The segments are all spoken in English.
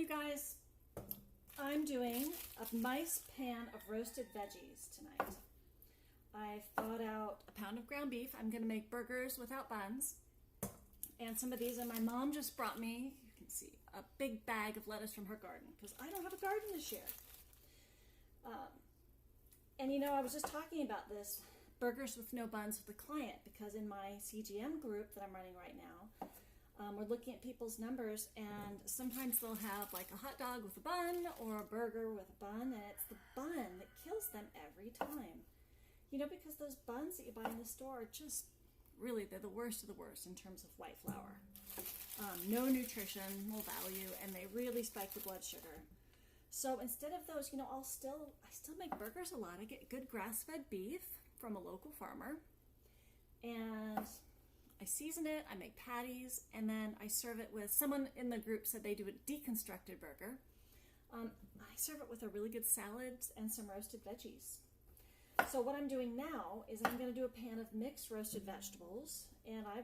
you guys. I'm doing a nice pan of roasted veggies tonight. I've thawed out a pound of ground beef. I'm going to make burgers without buns. And some of these, and my mom just brought me, you can see, a big bag of lettuce from her garden because I don't have a garden this year. And you know, I was just talking about this, burgers with no buns with a client, because in my CGM group that I'm running right now, we're looking at people's numbers, and sometimes they'll have like a hot dog with a bun or a burger with a bun, and it's the bun that kills them every time. You know, because those buns that you buy in the store are just, really, they're the worst of the worst in terms of white flour. No nutrition, no value, and they really spike the blood sugar. So instead of those, you know, I still make burgers a lot. I get good grass-fed beef from a local farmer, and I season it, I make patties, and then I serve it with, someone in the group said they do a deconstructed burger. I serve it with a really good salad and some roasted veggies. So what I'm doing now is I'm going to do a pan of mixed roasted vegetables, and I'm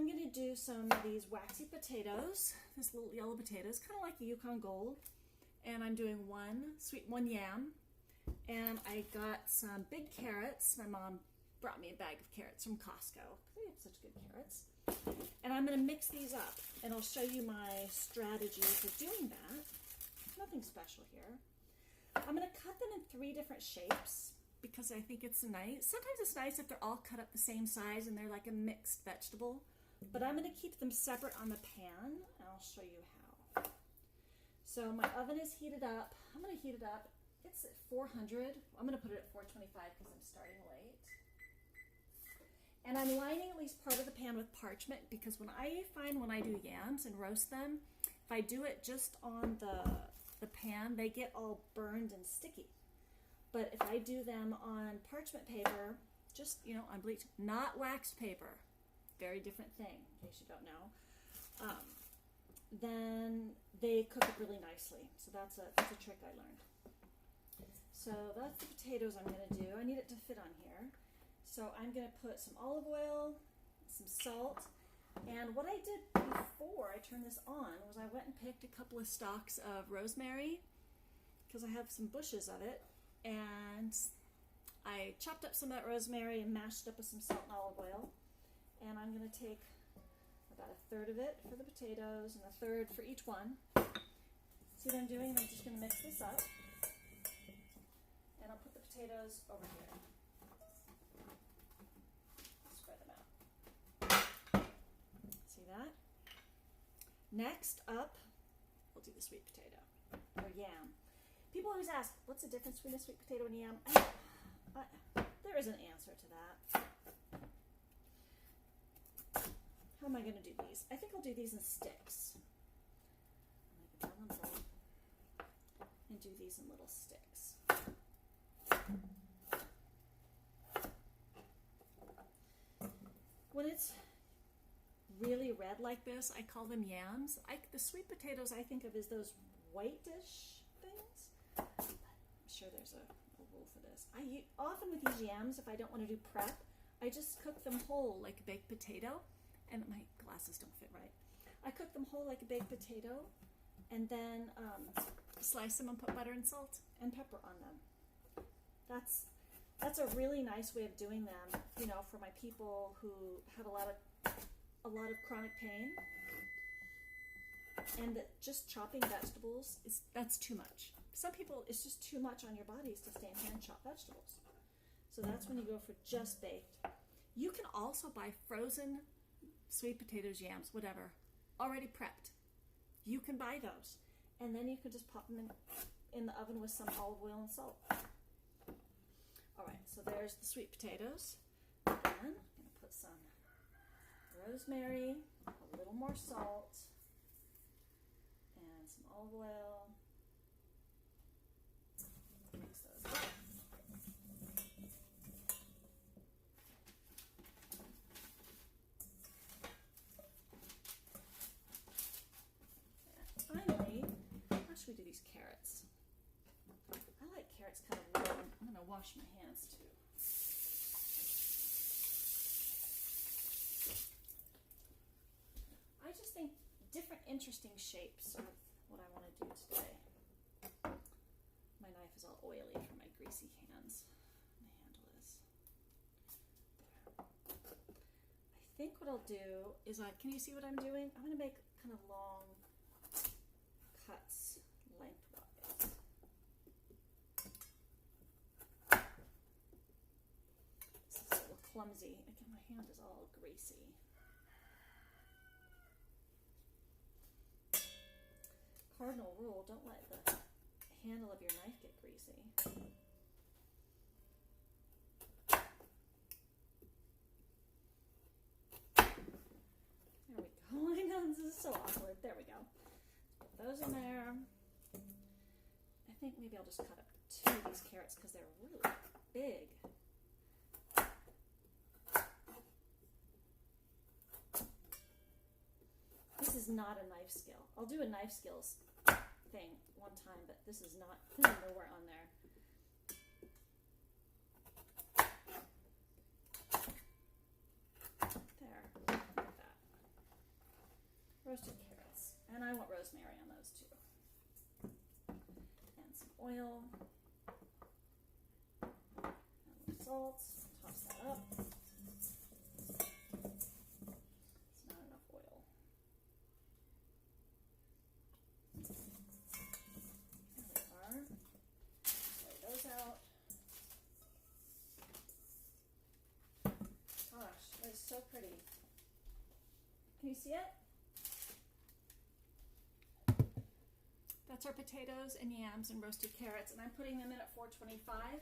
going to do some of these waxy potatoes, these little yellow potatoes, kind of like a Yukon Gold, and I'm doing one yam, and I got some big carrots. My mom brought me a bag of carrots from Costco. They have such good carrots. And I'm going to mix these up, and I'll show you my strategy for doing that. Nothing special here. I'm going to cut them in 3 different shapes because I think it's nice. Sometimes it's nice if they're all cut up the same size and they're like a mixed vegetable. But I'm going to keep them separate on the pan, and I'll show you how. So my oven is heated up. I'm going to heat it up. It's at 400. I'm going to put it at 425 because I'm starting late. And I'm lining at least part of the pan with parchment because when I do yams and roast them, if I do it just on the pan, they get all burned and sticky. But if I do them on parchment paper, just, you know, on bleach, not waxed paper, very different thing, in case you don't know, then they cook it really nicely. So that's a trick I learned. So that's the potatoes I'm going to do. I need it to fit on here. So I'm going to put some olive oil, some salt, and what I did before I turned this on was I went and picked a couple of stalks of rosemary because I have some bushes of it, and I chopped up some of that rosemary and mashed it up with some salt and olive oil. And I'm going to take about 1/3 of it for the potatoes and 1/3 for each one. See what I'm doing? I'm just going to mix this up. And I'll put the potatoes over here. Spread them out. See that? Next up, we'll do the sweet potato, or yam. People always ask, what's the difference between a sweet potato and a yam? There is an answer to that. How am I going to do these? I think I'll do these in sticks. I'll make a down bowl and do these in little sticks. When it's really red like this, I call them yams. The sweet potatoes I think of as those whitish things. But I'm sure there's a rule for this. Often with these yams, if I don't want to do prep, I just cook them whole like a baked potato. And my glasses don't fit right. I cook them whole like a baked potato, and then slice them and put butter and salt and pepper on them. That's a really nice way of doing them, you know, for my people who have a lot of chronic pain, and that just chopping vegetables that's too much. Some people, it's just too much on your bodies to stand here and chop vegetables. So that's when you go for just baked. You can also buy frozen sweet potatoes, yams, whatever, already prepped. You can buy those, and then you can just pop them in the oven with some olive oil and salt. All right, so there's the sweet potatoes. Then I'm going to put some rosemary, a little more salt, and some olive oil. Mix those up. Finally, how should we do these carrots? I like carrots kind of long. I'm going to wash my hands too. I just think different interesting shapes of what I want to do today. My knife is all oily from my greasy hands. My handle is. I think what I'll do is, can you see what I'm doing? I'm going to make kind of long cuts lengthwise. This is a little clumsy. Again, my hand is all greasy. Cardinal rule, don't let the handle of your knife get greasy. There we go. I know this is so awkward. There we go. Put those in there. I think maybe I'll just cut up 2 of these carrots because they're really big. This is not a knife skill. I'll do a knife skills thing one time, but this is nowhere on there. There, like that. Roasted carrots. And I want rosemary on those too. And some oil. And some salt. Toss that up. It's not enough oil. Out. Gosh, that is so pretty. Can you see it? That's our potatoes and yams and roasted carrots, and I'm putting them in at 425.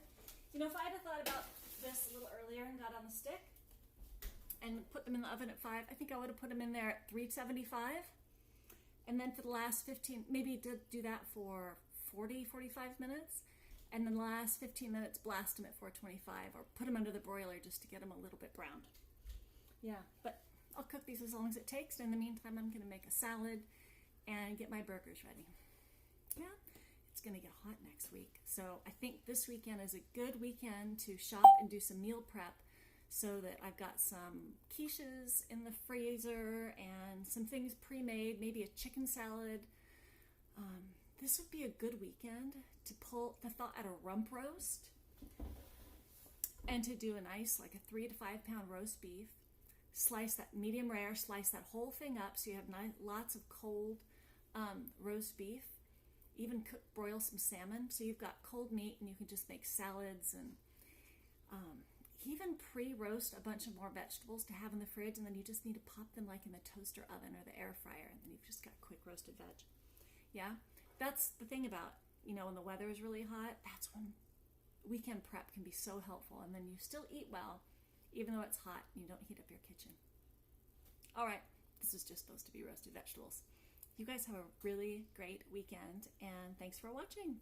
You know, if I had thought about this a little earlier and got on the stick and put them in the oven at 5, I think I would have put them in there at 375. And then for the last 15, maybe do that for 45 minutes. And then the last 15 minutes, blast them at 425 or put them under the broiler just to get them a little bit browned. Yeah, but I'll cook these as long as it takes. And in the meantime, I'm going to make a salad and get my burgers ready. Yeah, it's going to get hot next week. So I think this weekend is a good weekend to shop and do some meal prep so that I've got some quiches in the freezer and some things pre-made, maybe a chicken salad. This would be a good weekend to pull the thought at a rump roast and to do a nice, like a 3 to 5 pound roast beef. Slice that medium rare, slice that whole thing up so you have lots of cold roast beef. Even broil some salmon so you've got cold meat and you can just make salads and even pre-roast a bunch of more vegetables to have in the fridge, and then you just need to pop them like in the toaster oven or the air fryer, and then you've just got quick roasted veg. Yeah, that's the thing about, when the weather is really hot, that's when weekend prep can be so helpful, and then you still eat well even though it's hot and you don't heat up your kitchen. All right, this is just supposed to be roasted vegetables. You guys have a really great weekend, and thanks for watching.